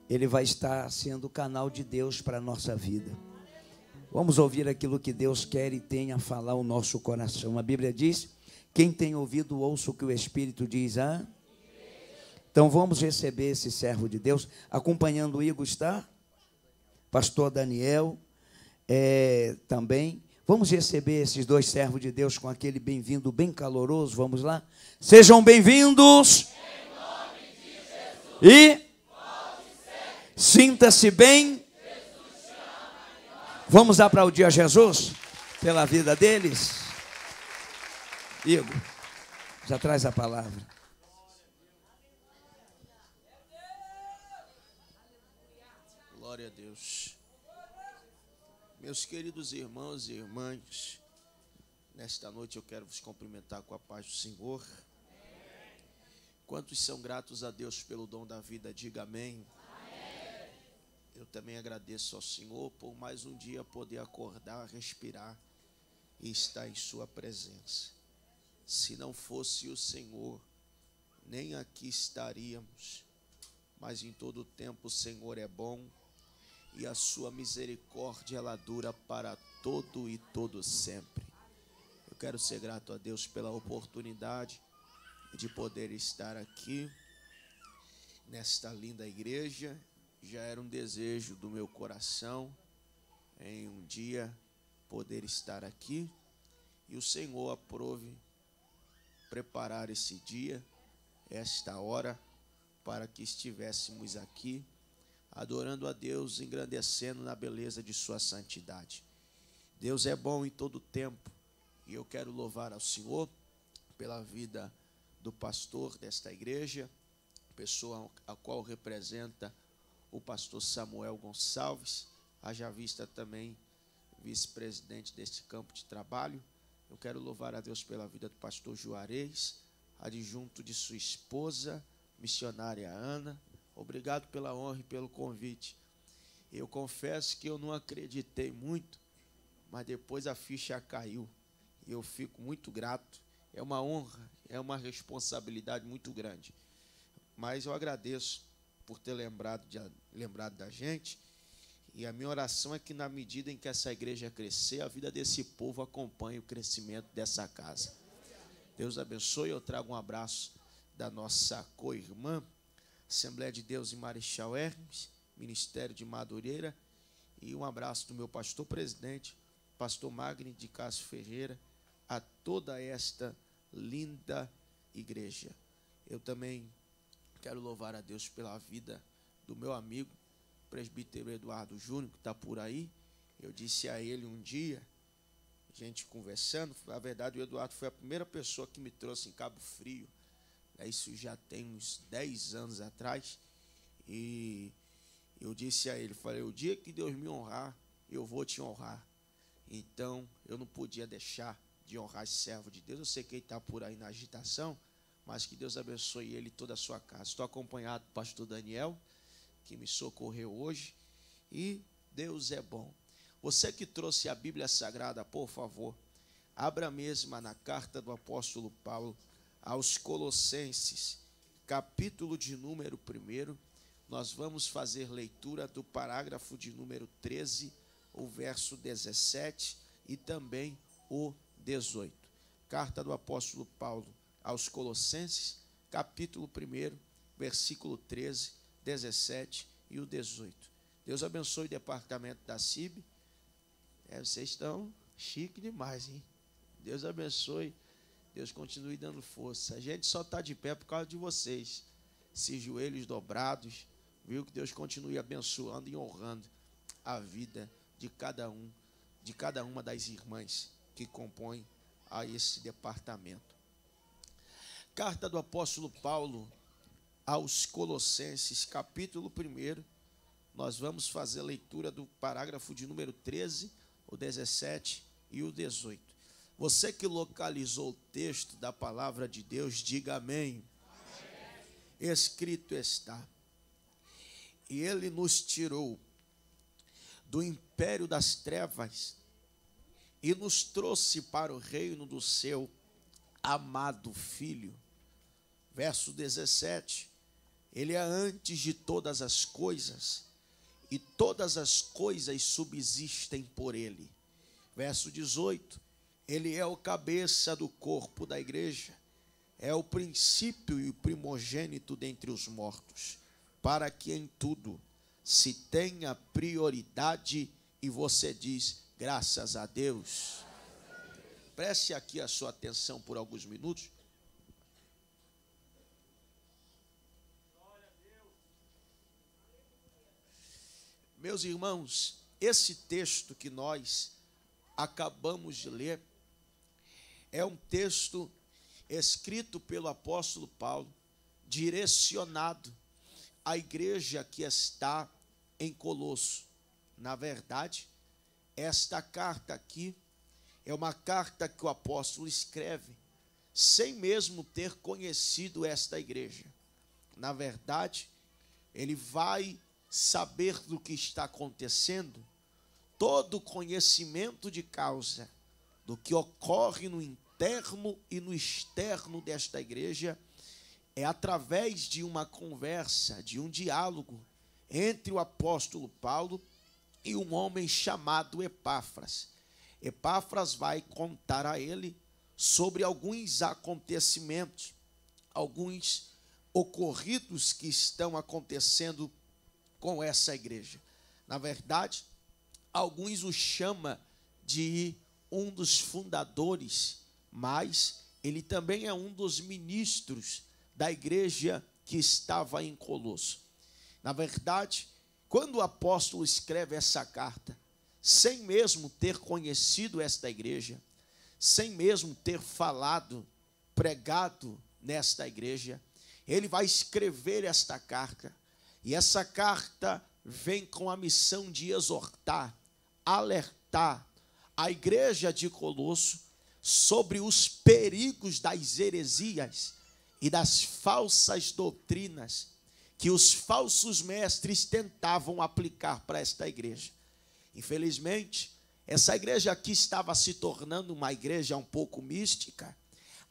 ele vai estar sendo canal de Deus para a nossa vida. Vamos ouvir aquilo que Deus quer e tem a falar ao nosso coração. A Bíblia diz: quem tem ouvido, ouça o que o Espírito diz. Então vamos receber esse servo de Deus. Acompanhando o Igor está pastor Daniel também. Vamos receber esses dois servos de Deus com aquele bem-vindo bem caloroso. Vamos lá? Sejam bem-vindos. Em nome de Jesus. E sinta-se bem. Vamos aplaudir a Jesus pela vida deles. Igor, já traz a palavra. Glória a Deus. Meus queridos irmãos e irmãs, nesta noite eu quero vos cumprimentar com a paz do Senhor. Quantos são gratos a Deus pelo dom da vida, diga amém. Eu também agradeço ao Senhor por mais um dia poder acordar, respirar e estar em sua presença. Se não fosse o Senhor, nem aqui estaríamos, mas em todo o tempo o Senhor é bom e a sua misericórdia ela dura para todo e todo sempre. Eu quero ser grato a Deus pela oportunidade de poder estar aqui nesta linda igreja. Já era um desejo do meu coração em um dia poder estar aqui, e o Senhor aprove preparar esse dia, esta hora, para que estivéssemos aqui adorando a Deus, engrandecendo na beleza de sua santidade. Deus é bom em todo tempo, e eu quero louvar ao Senhor pela vida do pastor desta igreja, pessoa a qual representa o pastor Samuel Gonçalves, haja vista também vice-presidente deste campo de trabalho. Eu quero louvar a Deus pela vida do pastor Juarez, adjunto de sua esposa, missionária Ana. Obrigado pela honra e pelo convite. Eu confesso que eu não acreditei muito, mas depois a ficha caiu. E eu fico muito grato. É uma honra, é uma responsabilidade muito grande. Mas eu agradeço por ter lembrado da gente. E a minha oração é que na medida em que essa igreja crescer, a vida desse povo acompanhe o crescimento dessa casa. Deus abençoe. Eu trago um abraço da nossa co-irmã, Assembleia de Deus em Marechal Hermes, Ministério de Madureira, e um abraço do meu pastor presidente, pastor Magni de Castro Ferreira, a toda esta linda igreja. Eu também quero louvar a Deus pela vida do meu amigo, presbítero Eduardo Júnior, que está por aí. Eu disse a ele um dia, a gente conversando, na verdade o Eduardo foi a primeira pessoa que me trouxe em Cabo Frio. Isso já tem uns 10 anos atrás. E eu disse a ele, falei, o dia que Deus me honrar, eu vou te honrar. Então, eu não podia deixar de honrar esse servo de Deus. Eu sei que ele está por aí na agitação, mas que Deus abençoe ele e toda a sua casa. Estou acompanhado do pastor Daniel, que me socorreu hoje, e Deus é bom. Você que trouxe a Bíblia Sagrada, por favor, abra a mesma na carta do apóstolo Paulo aos Colossenses, capítulo de número 1. Nós vamos fazer leitura do parágrafo de número 13, o verso 17 e também o 18. Carta do apóstolo Paulo aos Colossenses, capítulo 1, versículo 13, 17 e o 18. Deus abençoe o departamento da CIB. Vocês estão chique demais, hein? Deus abençoe, Deus continue dando força. A gente só está de pé por causa de vocês. Esses joelhos dobrados, viu? Que Deus continue abençoando e honrando a vida de cada uma das irmãs que compõem a esse departamento. Carta do apóstolo Paulo aos Colossenses, capítulo 1. Nós vamos fazer a leitura do parágrafo de número 13, o 17 e o 18. Você que localizou o texto da palavra de Deus, diga amém. Amém. Escrito está: e ele nos tirou do império das trevas e nos trouxe para o reino do seu amado Filho. Verso 17: Ele é antes de todas as coisas, e todas as coisas subsistem por ele. Verso 18, ele é o cabeça do corpo da igreja, é o princípio e o primogênito dentre os mortos, para que em tudo se tenha prioridade. E você diz, graças a Deus. Preste aqui a sua atenção por alguns minutos. Meus irmãos, esse texto que nós acabamos de ler é um texto escrito pelo apóstolo Paulo, direcionado à igreja que está em Colosso. Na verdade, esta carta aqui é uma carta que o apóstolo escreve sem mesmo ter conhecido esta igreja. Na verdade, ele vai saber do que está acontecendo, todo o conhecimento de causa do que ocorre no interno e no externo desta igreja é através de uma conversa, de um diálogo entre o apóstolo Paulo e um homem chamado Epáfras. Epáfras vai contar a ele sobre alguns acontecimentos, alguns ocorridos que estão acontecendo com essa igreja. Na verdade, alguns o chamam de um dos fundadores, mas ele também é um dos ministros da igreja que estava em Colosso. Na verdade, quando o apóstolo escreve essa carta, sem mesmo ter conhecido esta igreja, sem mesmo ter falado, pregado nesta igreja, ele vai escrever esta carta. E essa carta vem com a missão de exortar, alertar a igreja de Colosso sobre os perigos das heresias e das falsas doutrinas que os falsos mestres tentavam aplicar para esta igreja. Infelizmente, essa igreja aqui estava se tornando uma igreja um pouco mística,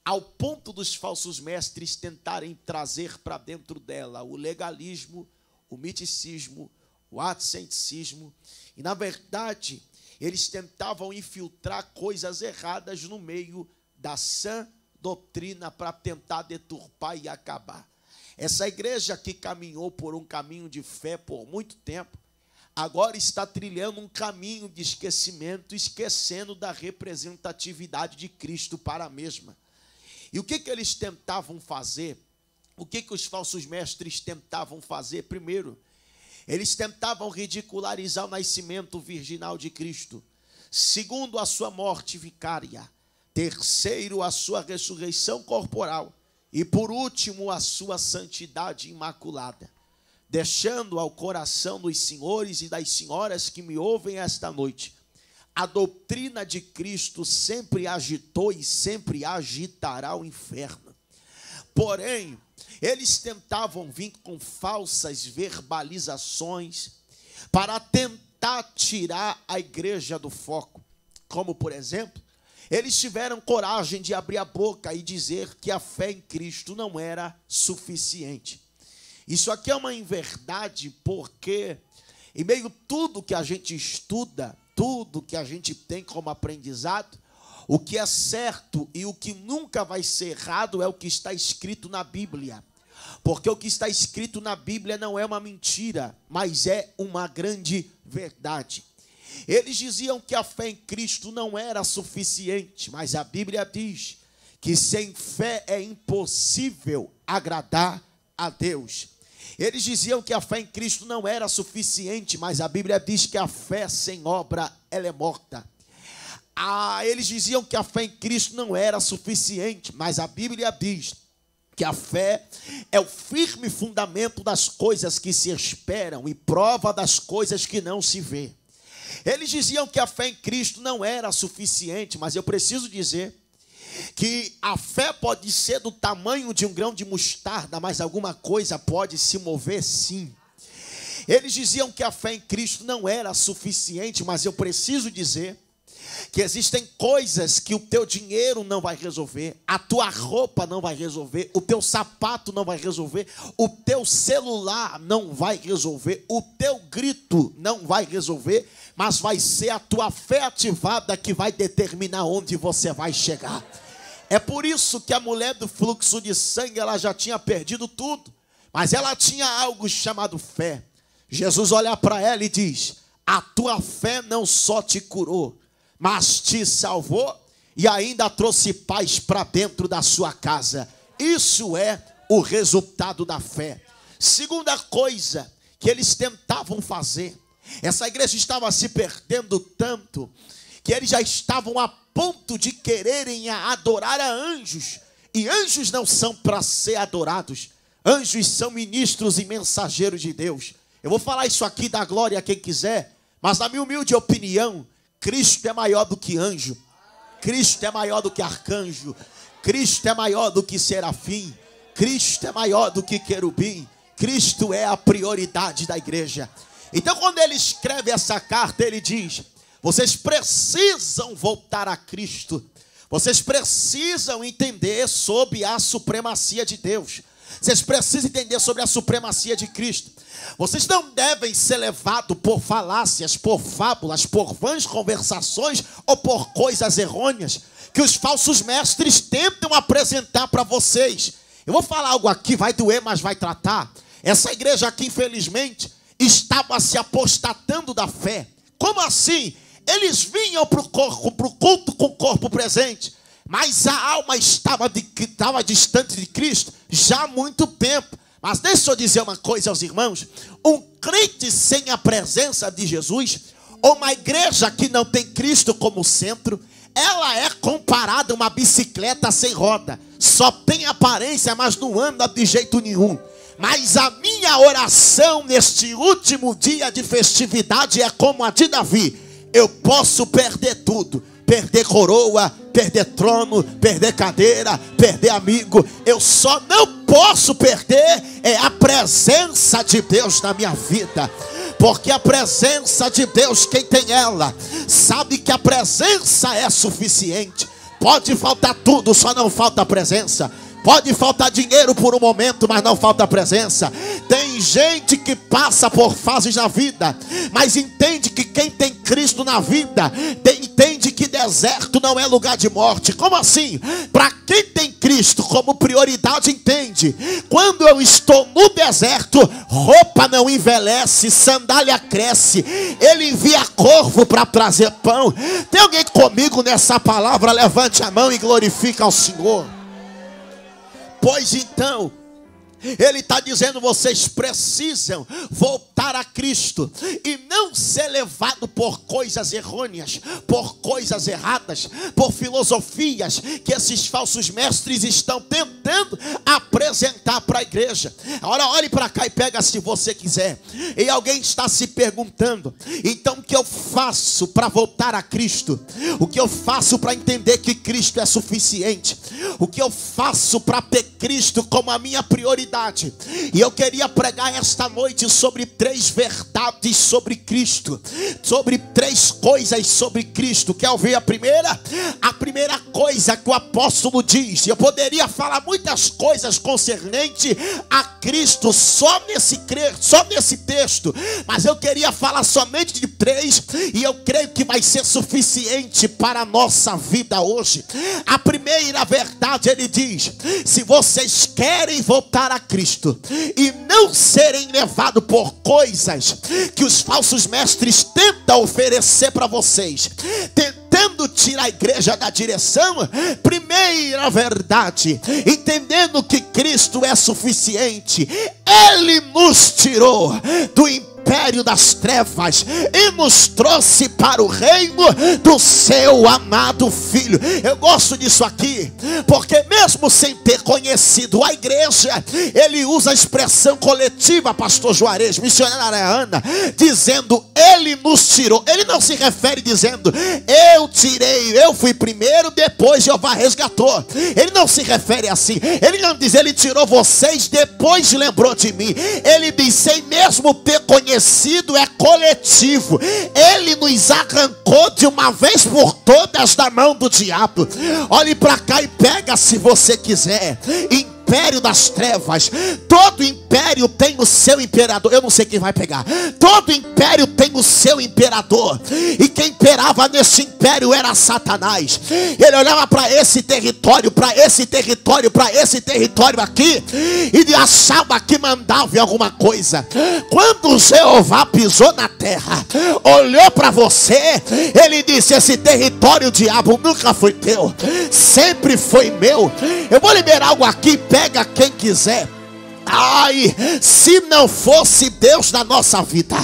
ao ponto dos falsos mestres tentarem trazer para dentro dela o legalismo, o miticismo, o asceticismo, e na verdade eles tentavam infiltrar coisas erradas no meio da sã doutrina para tentar deturpar e acabar. Essa igreja que caminhou por um caminho de fé por muito tempo, agora está trilhando um caminho de esquecimento, esquecendo da representatividade de Cristo para a mesma. E o que eles tentavam fazer? O que os falsos mestres tentavam fazer? Primeiro, eles tentavam ridicularizar o nascimento virginal de Cristo. Segundo, a sua morte vicária. Terceiro, a sua ressurreição corporal. E por último, a sua santidade imaculada. Deixando ao coração dos senhores e das senhoras que me ouvem esta noite, a doutrina de Cristo sempre agitou e sempre agitará o inferno. Porém, eles tentavam vir com falsas verbalizações para tentar tirar a igreja do foco. Como, por exemplo, eles tiveram coragem de abrir a boca e dizer que a fé em Cristo não era suficiente. Isso aqui é uma inverdade, porque em meio a tudo que a gente estuda, tudo que a gente tem como aprendizado, o que é certo e o que nunca vai ser errado é o que está escrito na Bíblia. Porque o que está escrito na Bíblia não é uma mentira, mas é uma grande verdade. Eles diziam que a fé em Cristo não era suficiente, mas a Bíblia diz que sem fé é impossível agradar a Deus. Eles diziam que a fé em Cristo não era suficiente, mas a Bíblia diz que a fé sem obra, ela é morta. Eles diziam que a fé em Cristo não era suficiente, mas a Bíblia diz que a fé é o firme fundamento das coisas que se esperam e prova das coisas que não se vê. Eles diziam que a fé em Cristo não era suficiente, mas eu preciso dizer que a fé pode ser do tamanho de um grão de mostarda, mas alguma coisa pode se mover sim. Eles diziam que a fé em Cristo não era suficiente, mas eu preciso dizer que que existem coisas que o teu dinheiro não vai resolver, a tua roupa não vai resolver, o teu sapato não vai resolver, o teu celular não vai resolver, o teu grito não vai resolver, mas vai ser a tua fé ativada que vai determinar onde você vai chegar. É por isso que a mulher do fluxo de sangue, ela já tinha perdido tudo, mas ela tinha algo chamado fé. Jesus olha para ela e diz: a tua fé não só te curou, mas te salvou e ainda trouxe paz para dentro da sua casa. Isso é o resultado da fé. Segunda coisa que eles tentavam fazer, essa igreja estava se perdendo tanto, que eles já estavam a ponto de quererem adorar a anjos. E anjos não são para ser adorados. Anjos são ministros e mensageiros de Deus. Eu vou falar isso aqui, da glória a quem quiser, mas na minha humilde opinião, Cristo é maior do que anjo, Cristo é maior do que arcanjo, Cristo é maior do que serafim, Cristo é maior do que querubim, Cristo é a prioridade da igreja. Então quando ele escreve essa carta, ele diz: vocês precisam voltar a Cristo, vocês precisam entender sobre a supremacia de Deus, vocês precisam entender sobre a supremacia de Cristo. Vocês não devem ser levados por falácias, por fábulas, por vãs conversações ou por coisas errôneas que os falsos mestres tentam apresentar para vocês. Eu vou falar algo aqui, vai doer, mas vai tratar. Essa igreja aqui, infelizmente, estava se apostatando da fé. Como assim? Eles vinham para o culto com o corpo presente, mas a alma estava distante de Cristo já há muito tempo. Mas deixa eu dizer uma coisa aos irmãos: um crente sem a presença de Jesus, ou uma igreja que não tem Cristo como centro, ela é comparada a uma bicicleta sem roda. Só tem aparência, mas não anda de jeito nenhum. Mas a minha oração neste último dia de festividade é como a de Davi: eu posso perder tudo, perder coroa, perder trono, perder cadeira, perder amigo, eu só não posso perder a presença de Deus na minha vida. Porque a presença de Deus, quem tem ela, sabe que a presença é suficiente. Pode faltar tudo, só não falta a presença. Pode faltar dinheiro por um momento, mas não falta presença. Tem gente que passa por fases na vida, mas entende que quem tem Cristo na vida, entende que deserto não é lugar de morte. Como assim? Para quem tem Cristo como prioridade, entende: quando eu estou no deserto, roupa não envelhece, sandália cresce, Ele envia corvo para trazer pão. Tem alguém comigo nessa palavra? Levante a mão e glorifica ao Senhor. Pois então, ele está dizendo: vocês precisam voltar a Cristo e não ser levado por coisas errôneas, por coisas erradas, por filosofias que esses falsos mestres estão tentando apresentar para a igreja. Agora olhe para cá e pega se você quiser. E alguém está se perguntando: então o que eu faço para voltar a Cristo? O que eu faço para entender que Cristo é suficiente? O que eu faço para ter Cristo como a minha prioridade? E eu queria pregar esta noite sobre 3 verdades sobre Cristo, sobre 3 coisas sobre Cristo. Quer ouvir a primeira? A primeira coisa que o apóstolo diz, eu poderia falar muitas coisas concernente a Cristo só nesse texto, mas eu queria falar somente de 3, e eu creio que vai ser suficiente para a nossa vida hoje. A primeira verdade, ele diz: se vocês querem voltar a Cristo e não serem levados por coisas que os falsos mestres tentam oferecer para vocês, tentando tirar a igreja da direção, primeira verdade, entendendo que Cristo é suficiente, Ele nos tirou do império das trevas e nos trouxe para o reino do seu amado Filho. Eu gosto disso aqui, porque mesmo sem ter conhecido a igreja, ele usa a expressão coletiva, pastor Juarez, missionária Ana, dizendo: ele nos tirou. Ele não se refere dizendo: eu tirei, eu fui primeiro, depois Jeová resgatou. Ele não se refere assim. Ele não diz: ele tirou vocês, depois lembrou de mim. Ele diz: sem mesmo ter conhecido estabelecido é coletivo. Ele nos arrancou de uma vez por todas da mão do diabo. Olhe para cá e pega se você quiser. Império das trevas. Todo império tem o seu imperador. Eu não sei quem vai pegar. Todo império tem o seu imperador. E quem imperava nesse império era Satanás. Ele olhava para esse território, para esse território, para esse território aqui, e achava que mandava em alguma coisa. Quando Jeová pisou na terra, olhou para você, ele disse: esse território, diabo, nunca foi teu, sempre foi meu. Eu vou liberar algo aqui. Pega quem quiser. Ai, se não fosse Deus na nossa vida,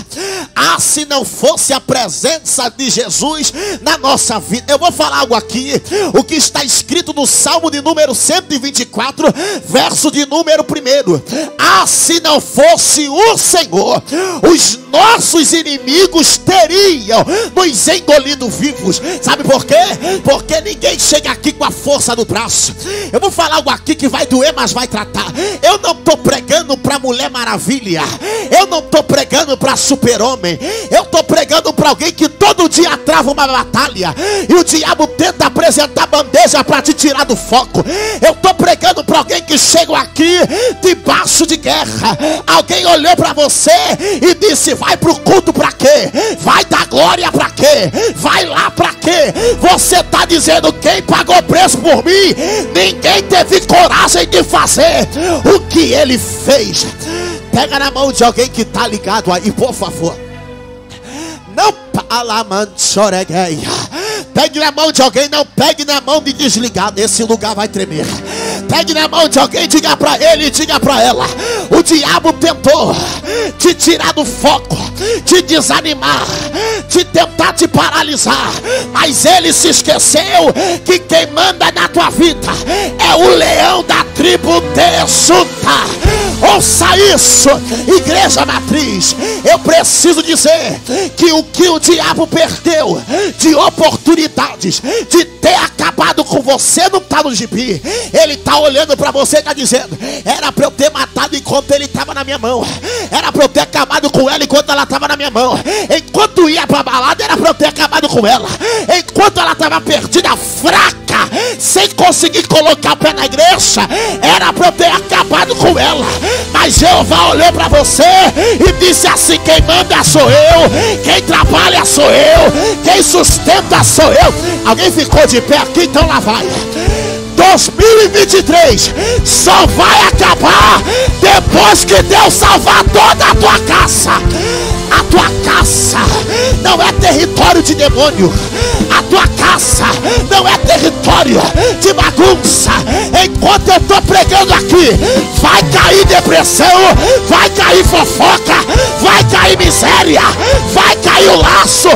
se não fosse a presença de Jesus na nossa vida. Eu vou falar algo aqui, o que está escrito no Salmo de número 124, verso de número 1. Se não fosse o Senhor, os nossos inimigos teriam nos engolido vivos. Sabe por quê? Porque ninguém chega aqui com a força do braço. Eu vou falar algo aqui que vai doer, mas vai tratar. Eu não estou pregando para Mulher Maravilha, eu não estou pregando para Super-Homem, eu estou pregando para alguém que todo dia trava uma batalha e o diabo tenta apresentar bandeja para te tirar do foco. Eu estou pregando para alguém que chega aqui debaixo de guerra. Alguém olhou para você e disse: vai para o culto para quê? Vai dar glória para quê? Vai lá para quê? Você está dizendo: quem pagou preço por mim? Ninguém teve coragem de fazer o que ele fez. Pega na mão de alguém que está ligado aí, por favor. Não pegue na mão de alguém, não pegue na mão de desligado. Esse lugar vai tremer. Pegue na mão de alguém, diga para ele, diga para ela: o diabo tentou te tirar do foco, te desanimar, te tentar te paralisar, mas ele se esqueceu que quem manda na tua vida é o leão da tribo de Judá. Ouça isso, igreja matriz. Eu preciso dizer que o diabo perdeu de oportunidades de ter acabado com você não está no gibi. Ele está olhando para você e está dizendo: era para eu ter matado enquanto ele estava na minha mão, era para eu ter acabado com ela enquanto ela estava na minha mão, enquanto ia para a balada era para eu ter acabado com ela, enquanto ela estava perdida, fraca, sem conseguir colocar o pé na igreja, era para eu ter acabado com ela. Mas Jeová olhou para você e disse assim: quem manda sou eu, quem trabalha sou eu, quem sustenta sou eu. Alguém ficou de pé aqui? Então lá vai. 2023 só vai acabar depois que Deus salvar toda a tua casa. A tua casa não é território de demônio. A tua casa não é território de bagunça. Enquanto eu estou pregando aqui, vai cair depressão, vai cair fofoca, vai cair miséria, vai cair o laço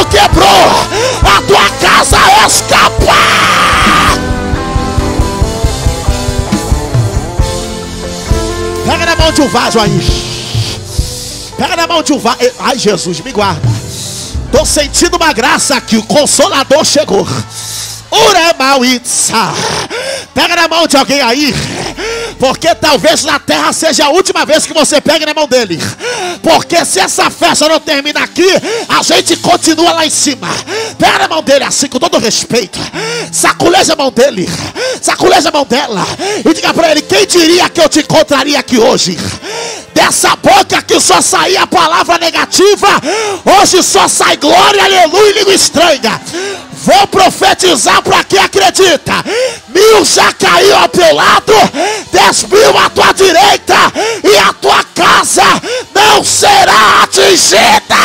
quebrou, a tua casa escapar. Pega na mão de um vaso aí. Pega na mão de um vaso. Ai, Jesus, me guarda. Estou sentindo uma graça aqui. O Consolador chegou. Uramauitsa. Pega na mão de alguém aí, porque talvez na terra seja a última vez que você pegue na mão dele. Porque se essa festa não termina aqui, a gente continua lá em cima. Pega na mão dele assim, com todo respeito. Saculeja a mão dele, saculeja a mão dela e diga para ele: quem diria que eu te encontraria aqui hoje? Dessa boca que só saía a palavra negativa, hoje só sai glória, aleluia e língua estranha. Vou profetizar para quem acredita. 1000 já caiu ao teu lado, 10.000 à tua direita, e a tua casa não será atingida.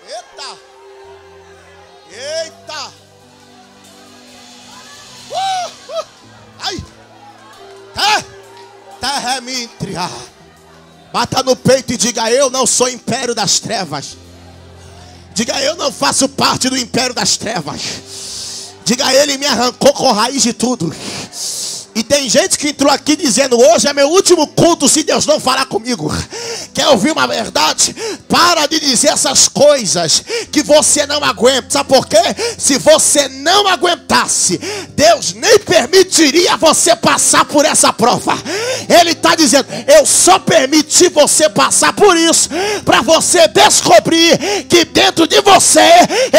Eita! Eita! Ai! Terra mítria. Bata no peito e diga: eu não sou império das trevas. Diga: eu não faço parte do império das trevas. Diga: ele me arrancou com raiz de tudo. E tem gente que entrou aqui dizendo: hoje é meu último culto se Deus não falar comigo. Quer ouvir uma verdade? Para de dizer essas coisas que você não aguenta. Sabe por quê? Se você não aguentasse, Deus nem permitiria você passar por essa prova. Ele está dizendo: eu só permiti você passar por isso para você descobrir que dentro de você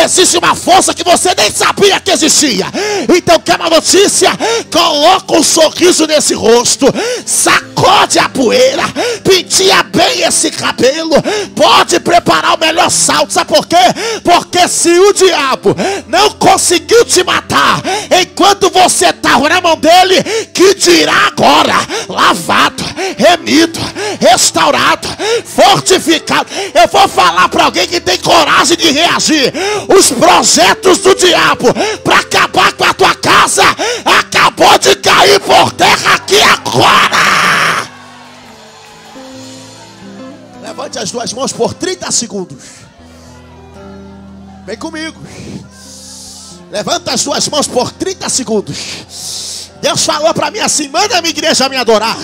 existe uma força que você nem sabia que existia. Então, quer uma notícia? Coloca um sorriso nesse rosto, sacode a poeira, penteia bem esse cabelo, pode preparar o melhor salto. Sabe por quê? Porque se o diabo não conseguiu te matar enquanto você estava na mão dele, que dirá agora? Lavado, remido, restaurado, fortificado. Eu vou falar para alguém que tem coragem de reagir. Os projetos do diabo para acabar com a tua casa acabou de cair por terra aqui agora. Levante as duas mãos por 30 segundos. Vem comigo. Levanta as duas mãos por 30 segundos. Deus falou para mim assim: manda a minha igreja me adorar.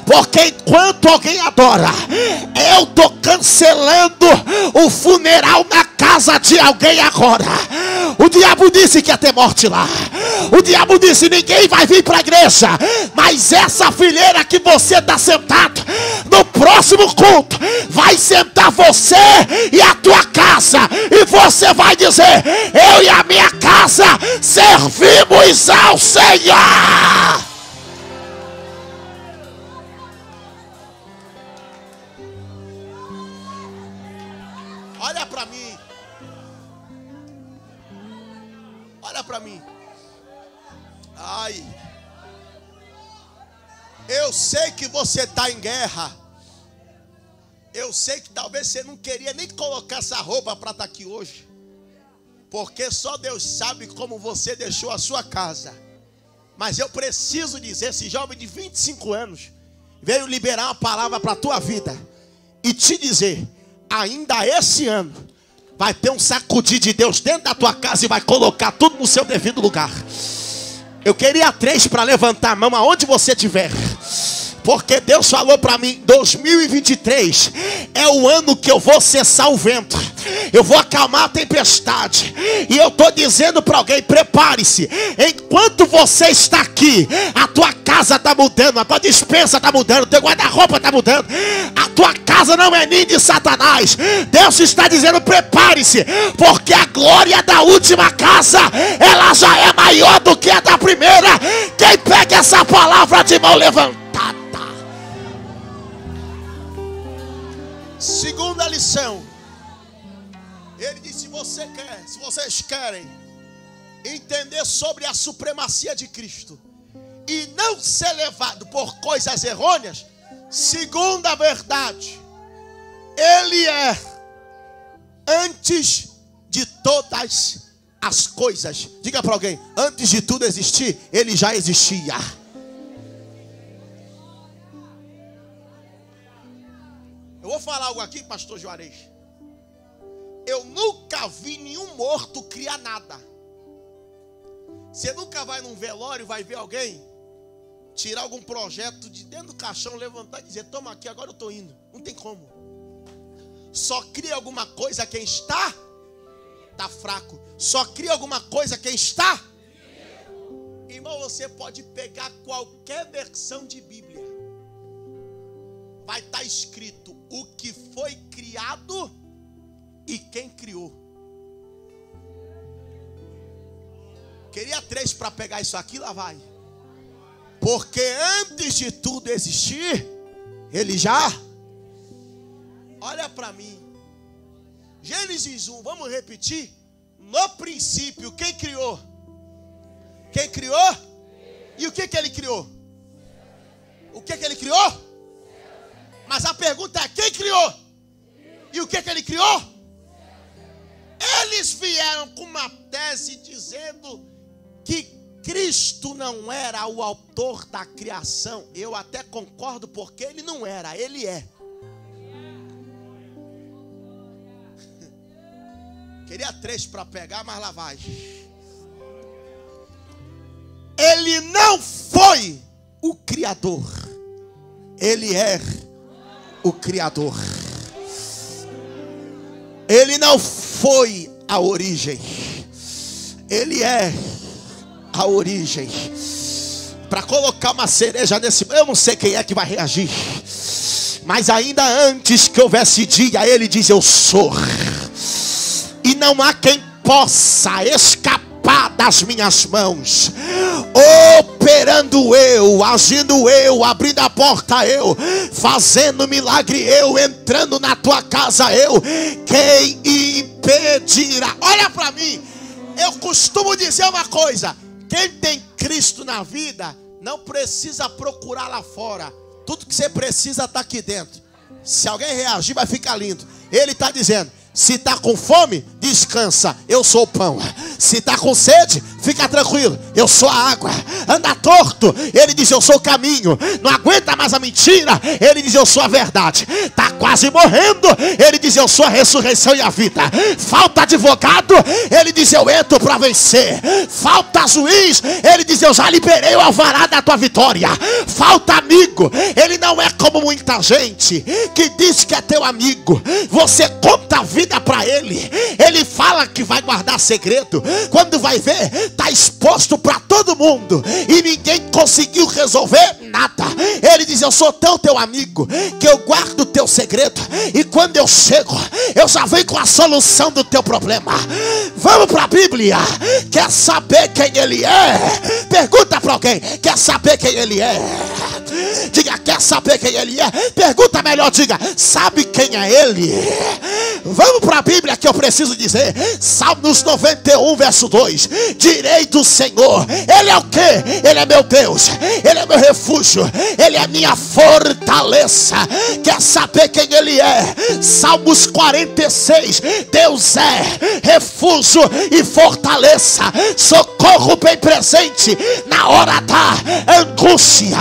Porque enquanto alguém adora, eu estou cancelando o funeral na casa de alguém agora. O diabo disse que ia ter morte lá. O diabo disse: ninguém vai vir para a igreja. Mas essa fileira que você está sentado, no próximo culto vai sentar você e a tua casa. E você vai dizer: eu e a minha casa servimos ao Senhor. Olha para mim. Olha para mim. Ai. Eu sei que você está em guerra. Eu sei que talvez você não queria nem colocar essa roupa para estar aqui hoje. Porque só Deus sabe como você deixou a sua casa. Mas eu preciso dizer, esse jovem de 25 anos veio liberar uma palavra para a tua vida e te dizer: ainda esse ano vai ter um sacudir de Deus dentro da tua casa e vai colocar tudo no seu devido lugar. Eu queria 3 para levantar a mão aonde você estiver. Porque Deus falou para mim: 2023 é o ano que eu vou cessar o vento, eu vou acalmar a tempestade. E eu estou dizendo para alguém: prepare-se. Enquanto você está aqui, a tua casa está mudando, a tua despensa está mudando, o teu guarda-roupa está mudando. A tua casa não é ninho de Satanás. Deus está dizendo: prepare-se, porque a glória da última casa, ela já é maior do que a da primeira. Quem pega essa palavra de mão levantada? Segunda lição. Ele disse: se vocês querem entender sobre a supremacia de Cristo e não ser levado por coisas errôneas, segunda verdade, Ele é antes de todas as coisas. Diga para alguém: antes de tudo existir, Ele já existia. Eu vou falar algo aqui, pastor Juarez. Eu nunca vi nenhum morto criar nada. Você nunca vai num velório e vai ver alguém tirar algum projeto de dentro do caixão, levantar e dizer: toma aqui, agora eu estou indo. Não tem como. Só cria alguma coisa quem está fraco. Só cria alguma coisa quem está. Irmão, você pode pegar qualquer versão de Bíblia. Vai estar escrito o que foi criado e quem criou. Queria 3 para pegar isso aqui, lá vai. Porque antes de tudo existir, Ele já. Olha para mim. Gênesis 1, vamos repetir. No princípio, quem criou? Quem criou? E o que Ele criou? O que Ele criou? Mas a pergunta é: quem criou? E o que Ele criou? Eles vieram com uma tese dizendo que Cristo não era o autor da criação. Eu até concordo, porque Ele não era, Ele é. Queria 3 para pegar, mas lá vai. Ele não foi o Criador. Ele é o Criador. Ele não foi a origem, Ele é a origem. Para colocar uma cereja nesse, eu não sei quem é que vai reagir, mas ainda antes que houvesse dia, Ele diz: eu sou. E não há quem possa escapar das minhas mãos. Operando eu, agindo eu, abrindo a porta eu, fazendo milagre eu, entrando na tua casa eu. Quem impedirá? Olha para mim, eu costumo dizer uma coisa: quem tem Cristo na vida não precisa procurar lá fora. Tudo que você precisa está aqui dentro. Se alguém reagir, vai ficar lindo. Ele está dizendo: se está com fome, descansa, eu sou o pão. Se está com sede, fica tranquilo, eu sou a água. Anda torto, Ele diz: eu sou o caminho. Não aguenta mais a mentira, Ele diz: eu sou a verdade. Está quase morrendo, Ele diz: eu sou a ressurreição e a vida. Falta advogado, Ele diz: eu entro para vencer. Falta juiz, Ele diz: eu já liberei o alvará da tua vitória. Falta amigo, Ele não é como muita gente que diz que é teu amigo. Você conta a vida para Ele, Ele fala que vai guardar segredo. Quando vai ver, está exposto para todo mundo e ninguém conseguiu resolver nada. Ele diz: eu sou teu amigo, que eu guardo o teu segredo, e quando eu chego, eu já venho com a solução do teu problema. Vamos para a Bíblia. Quer saber quem Ele é? Pergunta para alguém: quer saber quem Ele é? Diga: quer saber quem Ele é? Pergunta melhor, diga: sabe quem é Ele? Vamos para a Bíblia que eu preciso dizer. Salmos 91, verso 2. Direi do Senhor: Ele é o quê? Ele é meu Deus, Ele é meu refúgio, Ele é minha fortaleza. Quer saber quem Ele é? Salmos 46. Deus é refúgio e fortaleza, socorro bem presente na hora da angústia.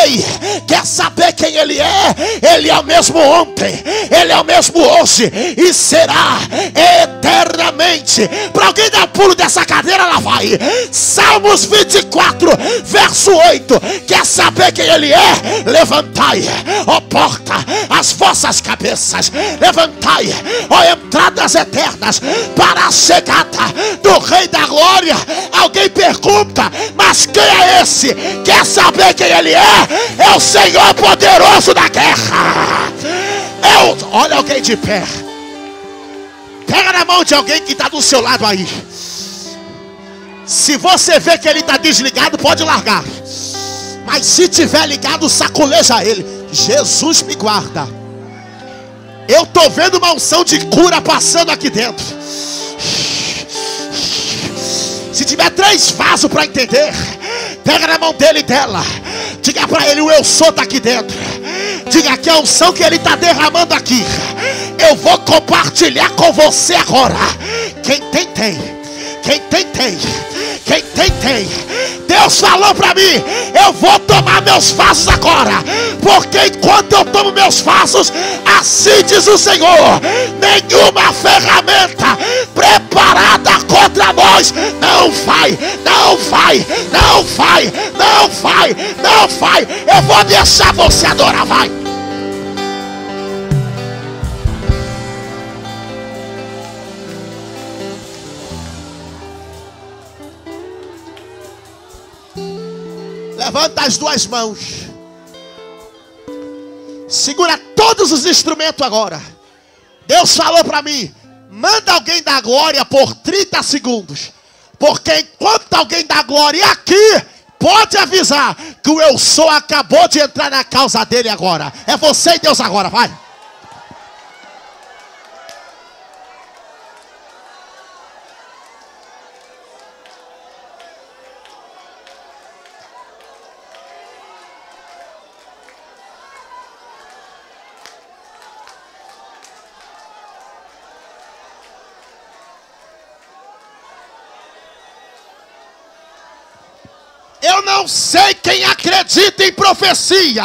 Ei, quer saber quem Ele é? Ele é o mesmo ontem, Ele é o mesmo hoje e será eternamente. Para alguém dar pulo dessa cadeira, lá vai. Salmos 24, verso 8. Quer saber quem Ele é? Levantai, ó porta, as vossas cabeças. Levantai, ó entradas eternas, para a chegada do Rei da Glória. Alguém pergunta: mas quem é esse? Quer saber quem Ele é? É o Senhor poderoso da guerra. Olha alguém de pé. Pega na mão de alguém que está do seu lado aí. Se você vê que ele está desligado, pode largar. Mas se tiver ligado, sacoleja ele. Jesus me guarda. Eu estou vendo uma unção de cura passando aqui dentro. Se tiver 3 vasos para entender, pega na mão dele e dela. Diga para ele: o eu sou está aqui dentro. Diga que a unção que Ele está derramando aqui, eu vou compartilhar com você agora. Quem tem, tem. Quem tem, tem. Quem tem, tem. Deus falou para mim: eu vou tomar meus vasos agora, porque enquanto eu tomo meus vasos, assim diz o Senhor, nenhuma ferramenta preparada contra nós não vai, não vai, não vai, não vai, não vai. Eu vou deixar você adorar, vai. Levanta as 2 mãos. Segura todos os instrumentos agora. Deus falou para mim: manda alguém dar glória por 30 segundos. Porque enquanto alguém dá glória aqui, pode avisar que o eu sou acabou de entrar na causa dele agora. É você e Deus agora, vai. Eu não sei quem acredita em profecia,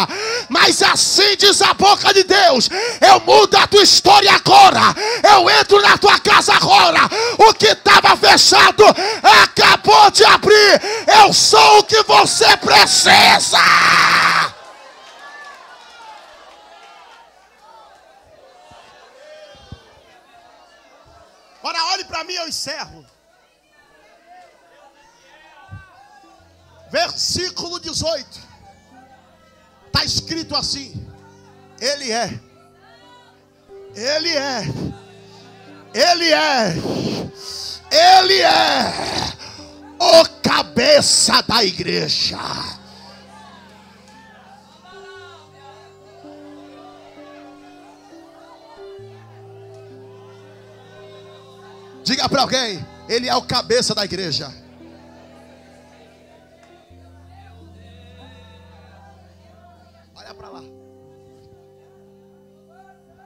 mas assim diz a boca de Deus: eu mudo a tua história agora. Eu entro na tua casa agora. O que estava fechado acabou de abrir. Eu sou o que você precisa. para mim, eu encerro. Versículo 18. Está escrito assim: Ele é. Ele é. Ele é. Ele é o cabeça da igreja. Diga para alguém: Ele é o cabeça da igreja. Olha para lá.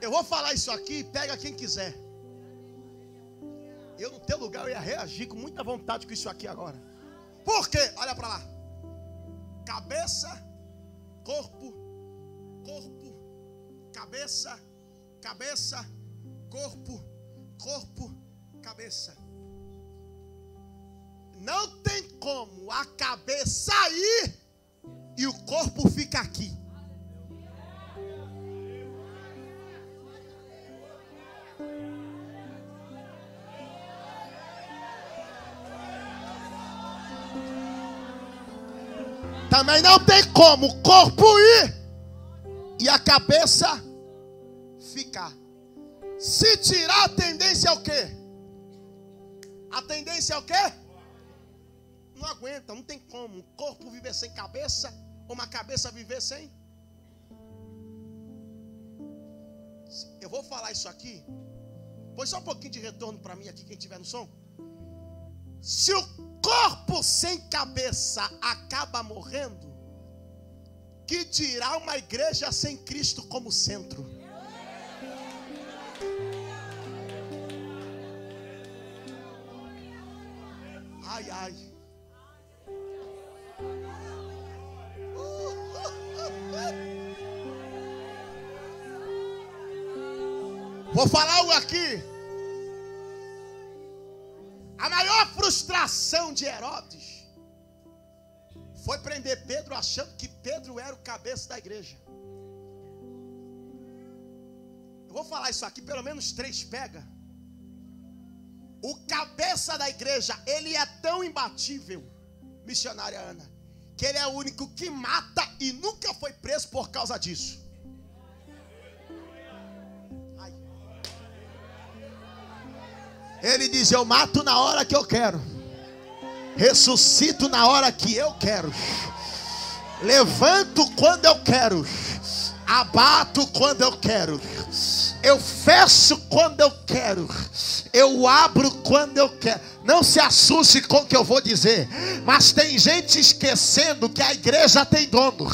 Eu vou falar isso aqui, pega quem quiser. Eu no teu lugar eu ia reagir com muita vontade com isso aqui agora. Por quê? Olha para lá. Cabeça, corpo, corpo, cabeça, cabeça, corpo, corpo, cabeça. Não tem como a cabeça ir e o corpo fica aqui. Também não tem como o corpo ir e a cabeça ficar. Se tirar, a tendência é o quê? A tendência é o quê? Não aguenta, não tem como um corpo viver sem cabeça ou uma cabeça viver sem. Eu vou falar isso aqui. Põe só um pouquinho de retorno para mim aqui, quem estiver no som. Se o corpo sem cabeça acaba morrendo, que dirá uma igreja sem Cristo como centro? Ai, ai. Vou falar algo aqui. A maior frustração de Herodes foi prender Pedro achando que Pedro era o cabeça da igreja. Eu vou falar isso aqui, pelo menos 3 pega. O cabeça da igreja, ele é tão imbatível, missionária Ana, que ele é o único que mata e nunca foi preso por causa disso. Ai. Ele diz: eu mato na hora que eu quero, ressuscito na hora que eu quero, levanto quando eu quero, abato quando eu quero, eu fecho quando eu quero, eu abro quando eu quero. Não se assuste com o que eu vou dizer, mas tem gente esquecendo que a igreja tem dono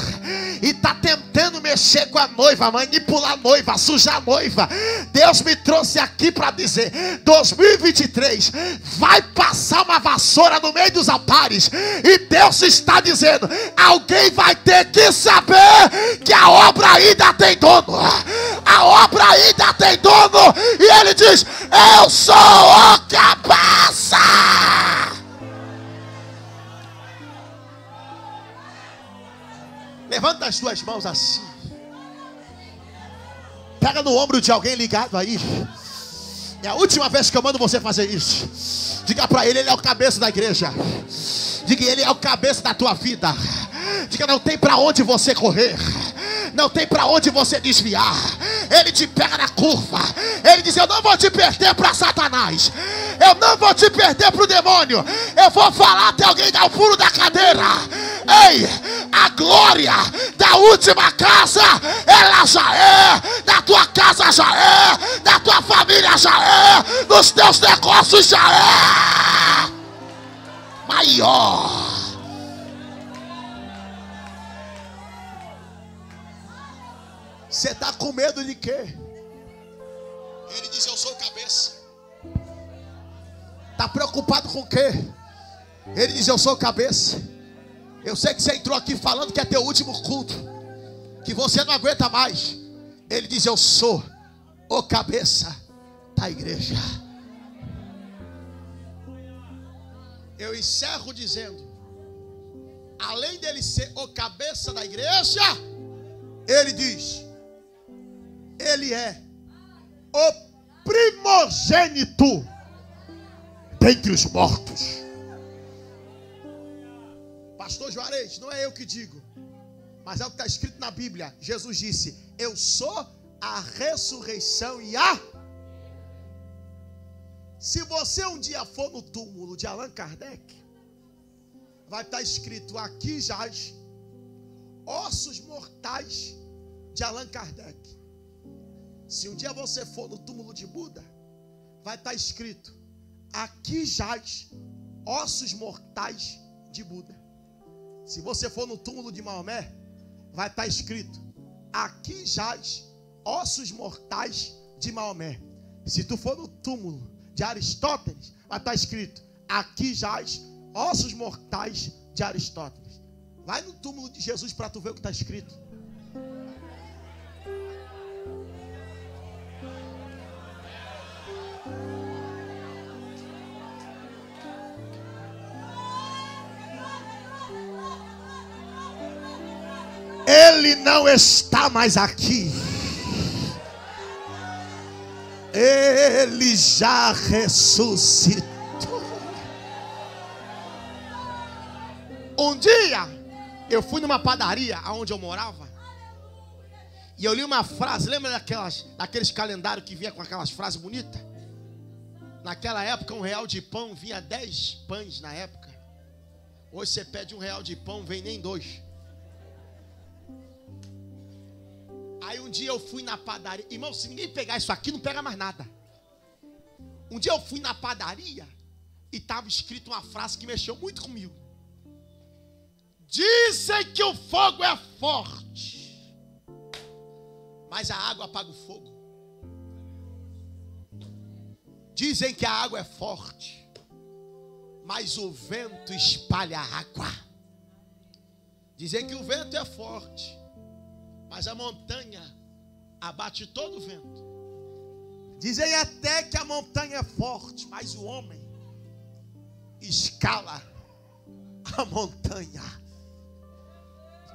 e está tentando mexer com a noiva, manipular a noiva, sujar a noiva. Deus me trouxe aqui para dizer: 2023 vai passar uma vassoura no meio dos altares, e Deus está dizendo: alguém vai ter que saber que a obra ainda tem dono, a obra ainda tem dono, e Ele diz: eu sou o cabeça. Levanta as duas mãos assim, pega no ombro de alguém ligado aí. É a última vez que eu mando você fazer isso. Diga para ele: ele é o cabeça da igreja. Diga: ele é o cabeça da tua vida. Diga: não tem para onde você correr, não tem para onde você desviar. Ele te pega na curva. Ele diz: eu não vou te perder para Satanás, eu não vou te perder para o demônio. Eu vou falar até alguém dar o pulo da cadeira. Ei, a glória da última casa, ela já é, da tua casa já é, da tua família já é, dos teus negócios já é maior. Você está com medo de quê? Ele diz: eu sou o cabeça. Está preocupado com o quê? Ele diz: eu sou o cabeça. Eu sei que você entrou aqui falando que é teu último culto, que você não aguenta mais. Ele diz: eu sou o cabeça da igreja. Eu encerro dizendo: além dele ser o cabeça da igreja, ele diz: ele é o primogênito dentre os mortos. Pastor Juarez, não é eu que digo, mas é o que está escrito na Bíblia. Jesus disse: eu sou a ressurreição e a... Se você um dia for no túmulo de Allan Kardec, vai estar escrito: aqui jaz ossos mortais de Allan Kardec. Se um dia você for no túmulo de Buda, vai estar escrito: aqui jaz ossos mortais de Buda. Se você for no túmulo de Maomé, vai estar escrito: aqui jaz ossos mortais de Maomé. Se tu for no túmulo de Aristóteles, vai estar escrito: aqui jaz ossos mortais de Aristóteles. Vai no túmulo de Jesus para tu ver o que está escrito. Ele não está mais aqui. Ele já ressuscitou. Um dia eu fui numa padaria onde eu morava, e eu li uma frase. Lembra daqueles calendários que vinha com aquelas frases bonitas? Naquela época, R$1 de pão vinha 10 pães na época. Hoje você pede R$1 de pão, vem nem 2. Aí um dia eu fui na padaria. Irmão, se ninguém pegar isso aqui, não pega mais nada. Um dia eu fui na padaria e estava escrito uma frase que mexeu muito comigo. Dizem que o fogo é forte, mas a água apaga o fogo. Dizem que a água é forte, mas o vento espalha a água. Dizem que o vento é forte, mas a montanha abate todo o vento. Dizem até que a montanha é forte, mas o homem escala a montanha.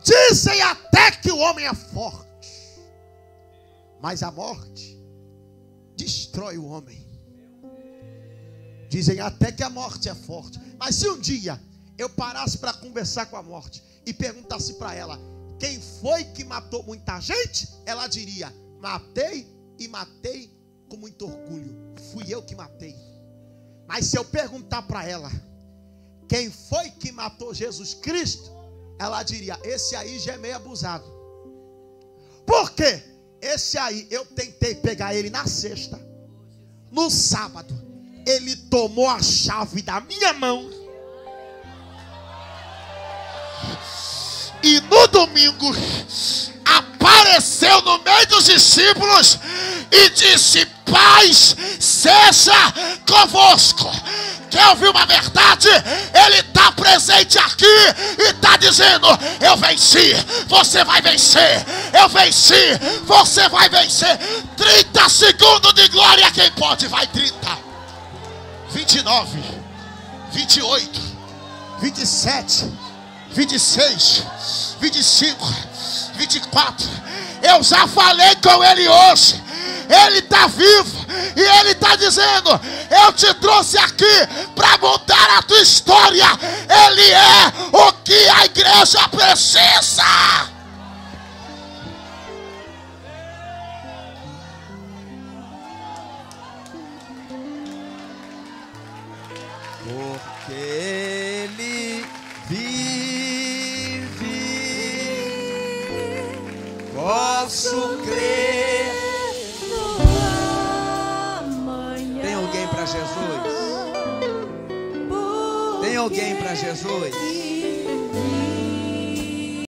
Dizem até que o homem é forte, mas a morte destrói o homem. Dizem até que a morte é forte, mas se um dia eu parasse para conversar com a morte e perguntasse para ela: quem foi que matou muita gente? Ela diria: matei, e matei com muito orgulho. Fui eu que matei. Mas se eu perguntar para ela: quem foi que matou Jesus Cristo? Ela diria: esse aí já é meio abusado. Por quê? Esse aí eu tentei pegar ele na sexta. No sábado ele tomou a chave da minha mão. E no domingo apareceu no meio dos discípulos e disse: paz seja convosco. Quer ouvir uma verdade? Ele está presente aqui e está dizendo: eu venci, você vai vencer. Eu venci, você vai vencer. 30 segundos de glória, quem pode? Vai. 30, 29, 28, 27, 26, 25, 24. Eu já falei com ele hoje. Ele está vivo e ele está dizendo: eu te trouxe aqui para mudar a tua história. Ele é o que a igreja precisa. Porque ele vive, posso crer. Tem alguém para Jesus? Tem alguém para Jesus?